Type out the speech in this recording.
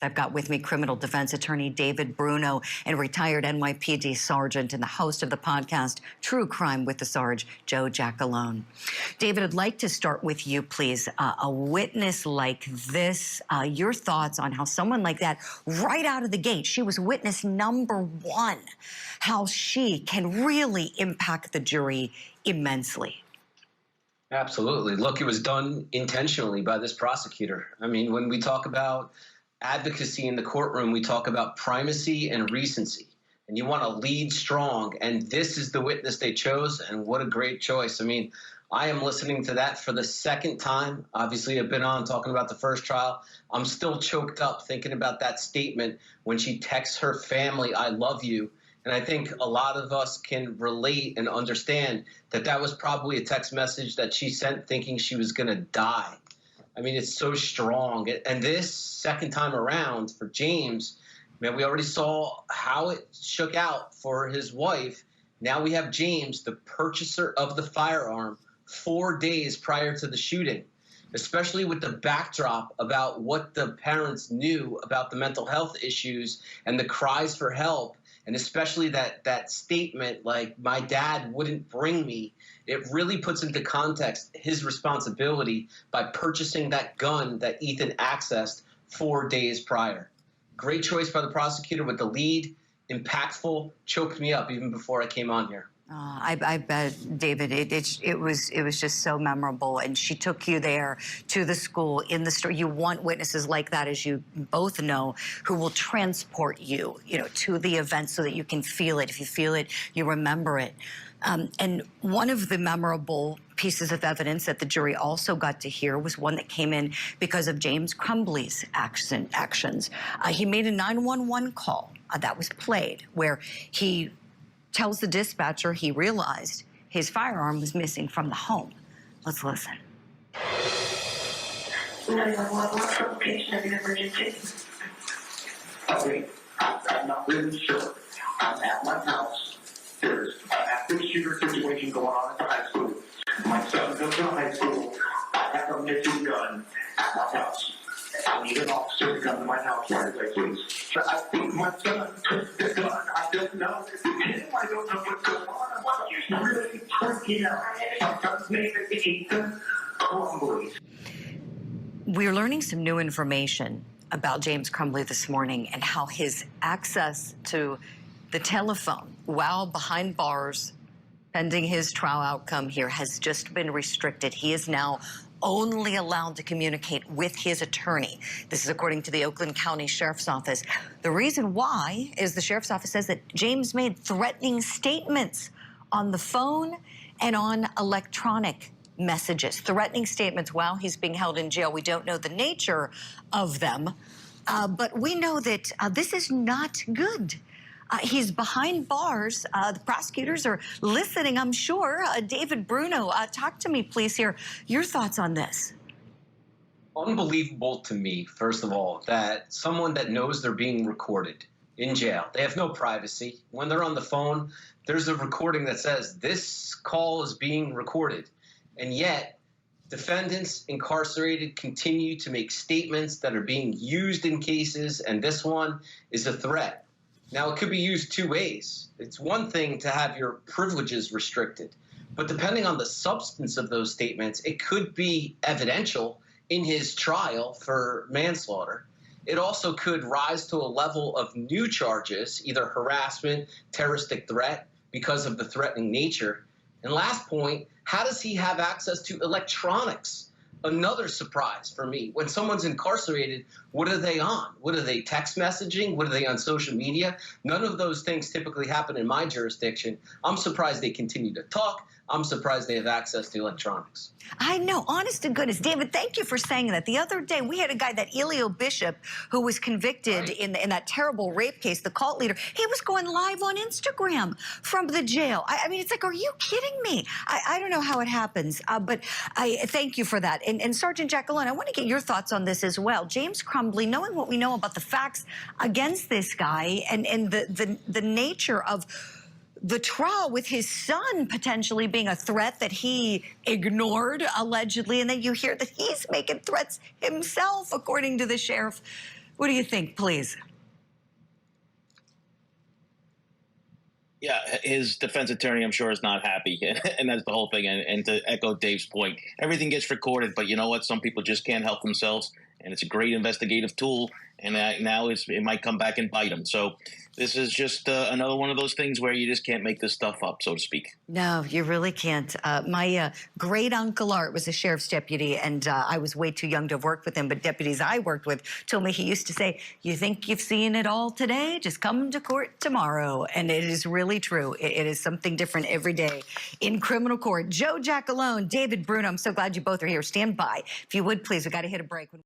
I've got with me criminal defense attorney David Bruno and retired NYPD sergeant and the host of the podcast True Crime with the Sarge, Joe Giacalone. David, I'd like to start with you, please. A witness like this, your thoughts on how someone like that, right out of the gate, she was witness number one, how she can really impact the jury immensely. Absolutely. Look, it was done intentionally by this prosecutor. I mean, when we talk about advocacy in the courtroom, we talk about primacy and recency, and you want to lead strong, and this is the witness they chose, and what a great choice. I mean, I am listening to that for the second time. Obviously, I've been on talking about the first trial. I'm still choked up thinking about that statement when she texts her family, "I love you." And I think a lot of us can relate and understand that that was probably a text message that she sent thinking she was going to die. I mean, it's so strong. And this second time around for James, man, we already saw how it shook out for his wife. Now we have James, the purchaser of the firearm, 4 days prior to the shooting, especially with the backdrop about what the parents knew about the mental health issues and the cries for help. And especially that statement, like, my dad wouldn't bring me, it really puts into context his responsibility by purchasing that gun that Ethan accessed 4 days prior. Great choice by the prosecutor with the lead, impactful, choked me up even before I came on here. I bet, David, it was just so memorable, and she took you there to the school, in the store. You want witnesses like that, as you both know, who will transport you, to the event so that you can feel it. If you feel it, you remember it. And one of the memorable pieces of evidence that the jury also got to hear was one that came in because of James Crumbley's actions. He made a 911 call that was played, where he tells the dispatcher he realized his firearm was missing from the home. Let's listen. 911, what's the location of your emergency? Okay, I'm not really sure. I'm at my house. There's an active shooter situation going on at the high school. My son goes to high school. I have a missing gun at my house. I need an officer to come to my house right away, please. I think my son took the gun. I don't know. I don't know what's going on. I'm really freaking out. My son's name is Jennifer Crumbley. We're learning some new information about James Crumbley this morning and how his access to the telephone while behind bars pending his trial outcome here has just been restricted. He is now only allowed to communicate with his attorney. This is according to the Oakland County Sheriff's Office. The reason why is the Sheriff's Office says that James made threatening statements on the phone and on electronic messages, threatening statements while he's being held in jail. We don't know the nature of them, but we know that this is not good. He's behind bars. The prosecutors are listening, I'm sure. David Bruno, talk to me, please, here. Your thoughts on this? Unbelievable to me, first of all, that someone that knows they're being recorded in jail, they have no privacy. When they're on the phone, there's a recording that says this call is being recorded. And yet, defendants incarcerated continue to make statements that are being used in cases, and this one is a threat. Now, it could be used two ways. It's one thing to have your privileges restricted, but depending on the substance of those statements, it could be evidential in his trial for manslaughter. It also could rise to a level of new charges, either harassment, terroristic threat, because of the threatening nature. And last point, how does he have access to electronics? Another surprise for me. When someone's incarcerated, what are they on? What are they text messaging? What are they on social media? None of those things typically happen in my jurisdiction. I'm surprised they continue to talk. I'm surprised they have access to electronics. I know, honest to goodness. David, thank you for saying that. The other day, we had a guy, that Elio Bishop, who was convicted in that terrible rape case, the cult leader. He was going live on Instagram from the jail. I mean, it's like, are you kidding me? I don't know how it happens, but I thank you for that. And Sergeant Giacalone, I want to get your thoughts on this as well. James Crumbley, knowing what we know about the facts against this guy and the nature of the trial with his son potentially being a threat that he ignored, allegedly, and then you hear that he's making threats himself, according to the sheriff. What do you think, please? Yeah, his defense attorney, I'm sure, is not happy, and that's the whole thing. And to echo Dave's point, everything gets recorded, but you know what? Some people just can't help themselves, and it's a great investigative tool. And now it might come back and bite them. So this is just another one of those things where you just can't make this stuff up, so to speak. No, you really can't. My great uncle Art was a sheriff's deputy, and I was way too young to have worked with him, but deputies I worked with told me he used to say, "You think you've seen it all today? Just come to court tomorrow." And it is really true. It is something different every day in criminal court. Joe Giacalone, David Bruno, I'm so glad you both are here. Stand by. If you would, please, we've got to hit a break.